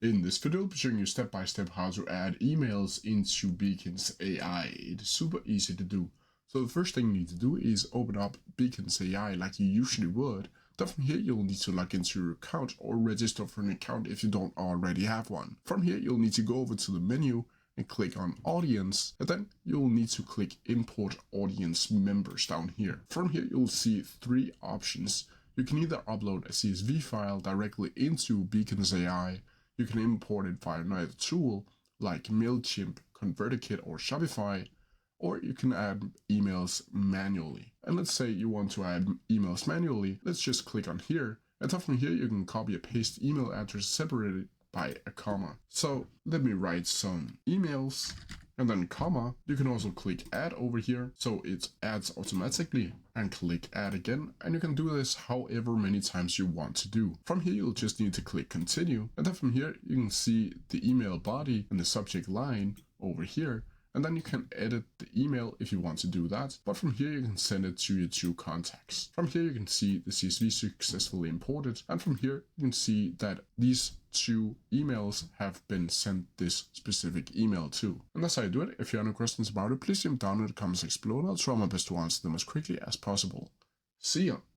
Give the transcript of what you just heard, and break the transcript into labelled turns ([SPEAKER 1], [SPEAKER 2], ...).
[SPEAKER 1] In this video, I'll be showing you step by step how to add emails into beacons.ai. It is super easy to do. So the first thing you need to do is open up beacons.ai like you usually would. Then from here, you'll need to log into your account or register for an account if you don't already have one. From here, you'll need to go over to the menu and click on audience, and then you'll need to click import audience members down here. From here, you'll see three options. You can either upload a CSV file directly into beacons.ai. You can import it via another tool like MailChimp, ConverterKit, or Shopify, or you can add emails manually. And let's say you want to add emails manually. Let's just click on here, and then from here you can copy and paste email address separated by a comma. So let me write some emails and then comma. You can also click add over here so it adds automatically, and click add again, and you can do this however many times you want to do. From here you'll just need to click continue, and then from here you can see the email body and the subject line over here, and then you can edit the email if you want to do that. But from here you can send it to your two contacts. From here you can see the CSV successfully imported, and from here you can see that these two emails have been sent this specific email to. And that's how you do it. If you have any questions about it, please leave them down in the comments below, and I'll try my best to answer them as quickly as possible. See ya!